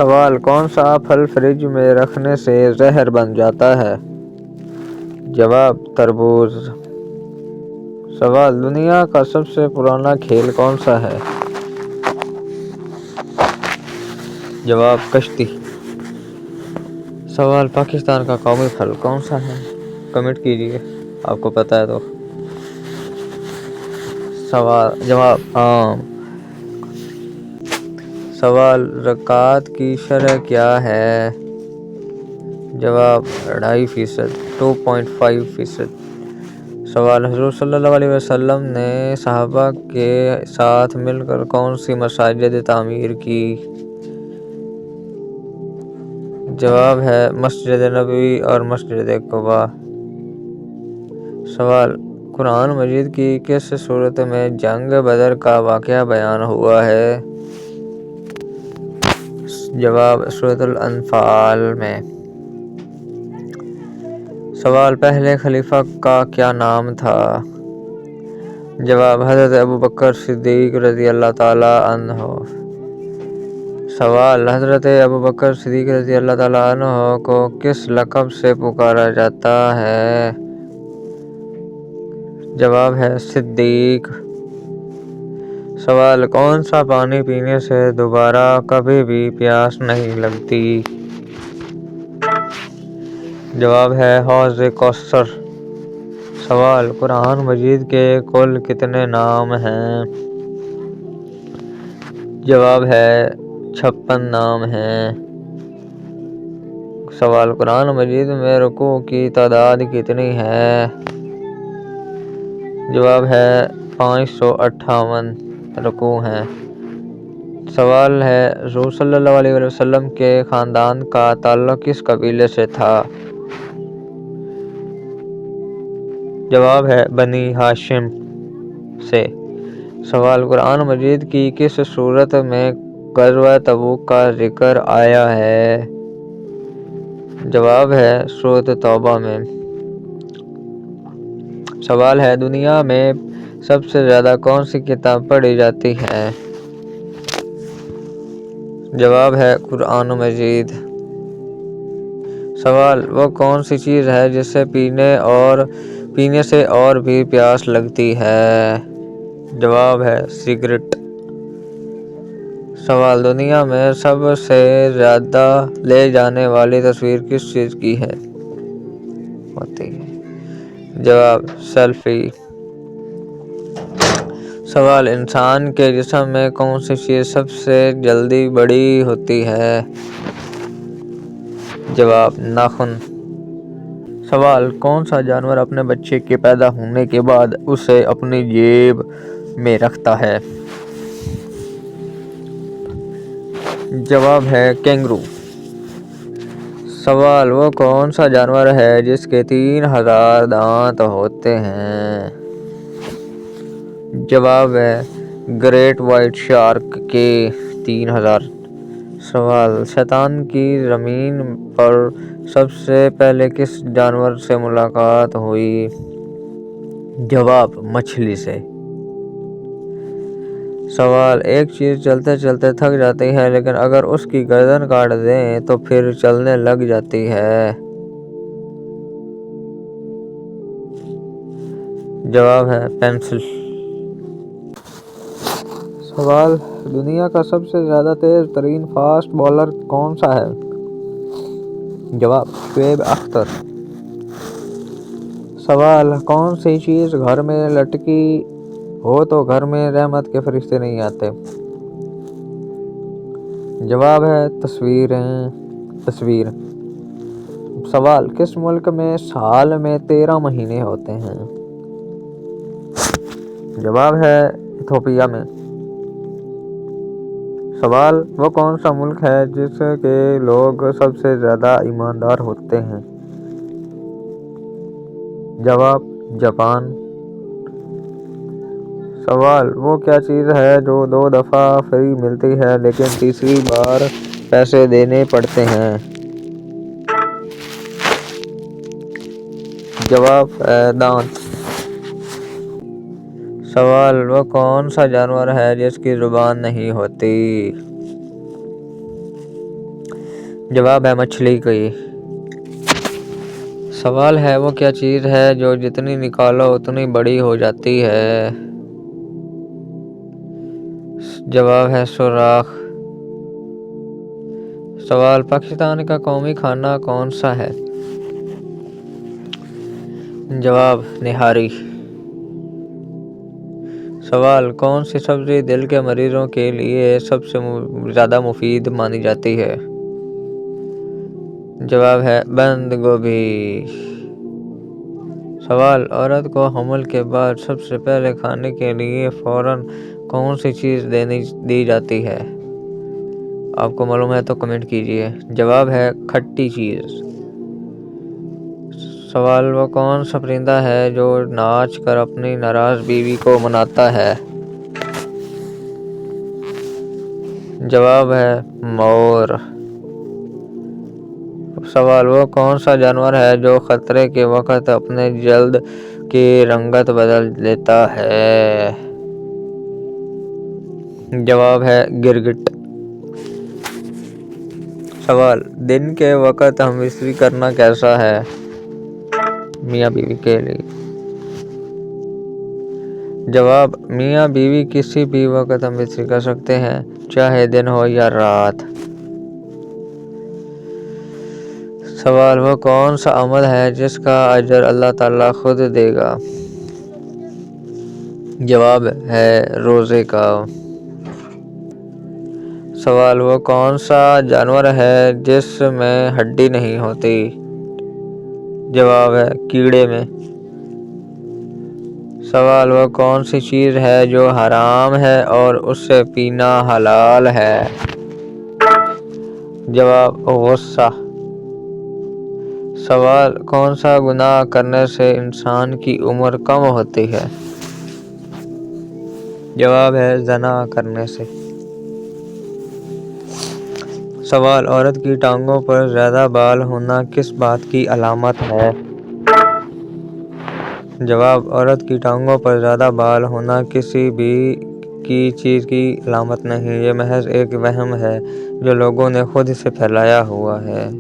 سوال: کون سا پھل فریج میں رکھنے سے زہر بن جاتا ہے؟ جواب: تربوز۔ سوال: دنیا کا سب سے پرانا کھیل کون سا ہے؟ جواب: کشتی۔ سوال: پاکستان کا قومی پھل کون سا ہے؟ کمنٹ کیجیے آپ کو پتہ ہے تو۔ جواب: آم۔ سوال: زکوٰۃ کی شرح کیا ہے؟ جواب: 2.5%، 2.5%۔ سوال: حضور صلی اللہ علیہ وسلم نے صحابہ کے ساتھ مل کر کون سی مساجد تعمیر کی؟ جواب ہے مسجد نبوی اور مسجد قباء۔ سوال: قرآن مجید کی کس سورت میں جنگ بدر کا واقعہ بیان ہوا ہے؟ جواب: سورۃ الانفال میں۔ سوال: پہلے خلیفہ کا کیا نام تھا؟ جواب: حضرت ابوبکر صدیق رضی اللہ تعالیٰ عنہ۔ سوال: حضرت ابوبکر صدیق رضی اللہ تعالیٰ عنہ کو کس لقب سے پکارا جاتا ہے؟ جواب ہے صدیق۔ سوال: کون سا پانی پینے سے دوبارہ کبھی بھی پیاس نہیں لگتی؟ جواب ہے حوض کوثر۔ سوال: قرآن مجید کے کل کتنے نام ہیں؟ جواب ہے 56 نام ہیں۔ سوال: قرآن مجید میں رکوع کی تعداد کتنی ہے؟ جواب ہے 558 رکوع ہیں۔ سوال ہے: حضور صلی اللہ علیہ وسلم کے خاندان کا تعلق کس قبیلے سے تھا؟ جواب ہے بنی ہاشم سے۔ سوال: قرآن مجید کی کس سورت میں غزوہ تبوک کا ذکر آیا ہے؟ جواب ہے سورۃ توبہ میں۔ سوال ہے: دنیا میں سب سے زیادہ کون سی کتاب پڑھی جاتی ہے؟ جواب ہے قرآن مجید۔ سوال: وہ کون سی چیز ہے جسے پینے سے اور بھی پیاس لگتی ہے؟ جواب ہے سگریٹ۔ سوال: دنیا میں سب سے زیادہ لی جانے والی تصویر کس چیز کی ہوتی ہے؟ جواب: سیلفی۔ سوال: انسان کے جسم میں کون سی چیز سب سے جلدی بڑی ہوتی ہے؟ جواب: ناخن۔ سوال: کون سا جانور اپنے بچے کے پیدا ہونے کے بعد اسے اپنی جیب میں رکھتا ہے؟ جواب ہے کینگرو۔ سوال: وہ کون سا جانور ہے جس کے 3000 دانت ہوتے ہیں؟ جواب ہے گریٹ وائٹ شارک کے 3000۔ سوال: شیطان کی زمین پر سب سے پہلے کس جانور سے ملاقات ہوئی؟ جواب: مچھلی سے۔ سوال: ایک چیز چلتے چلتے تھک جاتی ہے لیکن اگر اس کی گردن کاٹ دیں تو پھر چلنے لگ جاتی ہے؟ جواب ہے پنسل۔ سوال: دنیا کا سب سے زیادہ تیز ترین فاسٹ بالر کون سا ہے؟ جواب: شعیب اختر۔ سوال: کون سی چیز گھر میں لٹکی ہو تو گھر میں رحمت کے فرشتے نہیں آتے؟ جواب ہے تصویر۔ سوال: کس ملک میں سال میں 13 مہینے ہوتے ہیں؟ جواب ہے ایتھوپیا میں۔ سوال: وہ کون سا ملک ہے جس کے لوگ سب سے زیادہ ایماندار ہوتے ہیں؟ جواب: جاپان۔ سوال: وہ کیا چیز ہے جو 2 دفعہ فری ملتی ہے لیکن تیسری بار پیسے دینے پڑتے ہیں؟ جواب: دانت۔ سوال: وہ کون سا جانور ہے جس کی زبان نہیں ہوتی؟ جواب ہے مچھلی کی۔ سوال ہے وہ کیا چیز ہے جو جتنی نکالو اتنی بڑی ہو جاتی ہے؟ جواب ہے سوراخ۔ سوال پاکستان کا قومی کھانا کون سا ہے؟ جواب نہاری۔ سوال کون سی سبزی دل کے مریضوں کے لیے سب سے زیادہ مفید مانی جاتی ہے؟ جواب ہے بند گوبھی۔ سوال عورت کو حمل کے بعد سب سے پہلے کھانے کے لیے فوراً کون سی چیز دی جاتی ہے؟ آپ کو معلوم ہے تو کمنٹ کیجئے۔ جواب ہے کھٹی چیز۔ سوال وہ کون سا پرندہ ہے جو ناچ کر اپنی ناراض بیوی کو مناتا ہے؟ جواب ہے مور۔ سوال وہ کون سا جانور ہے جو خطرے کے وقت اپنے جلد کی رنگت بدل لیتا ہے؟ جواب ہے گرگٹ۔ سوال دن کے وقت ہم استری کرنا کیسا ہے؟ میاں بیوی کے لیے۔ جواب میاں بیوی کسی بھی وقت ہم استری کر سکتے ہیں، چاہے دن ہو یا رات۔ سوال وہ کون سا عمل ہے جس کا اجر اللہ تعالیٰ خود دے گا؟ جواب ہے روزے کا۔ سوال وہ کون سا جانور ہے جس میں ہڈی نہیں ہوتی؟ جواب ہے کیڑے میں۔ سوال وہ کون سی چیز ہے جو حرام ہے اور اسے پینا حلال ہے؟ جواب غصہ۔ سوال کون سا گناہ کرنے سے انسان کی عمر کم ہوتی ہے؟ جواب ہے زنا کرنے سے۔ سوال عورت کی ٹانگوں پر زیادہ بال ہونا کس بات کی علامت ہے؟ جواب عورت کی ٹانگوں پر زیادہ بال ہونا کسی بھی چیز کی علامت نہیں، یہ محض ایک وہم ہے جو لوگوں نے خود سے پھیلایا ہوا ہے۔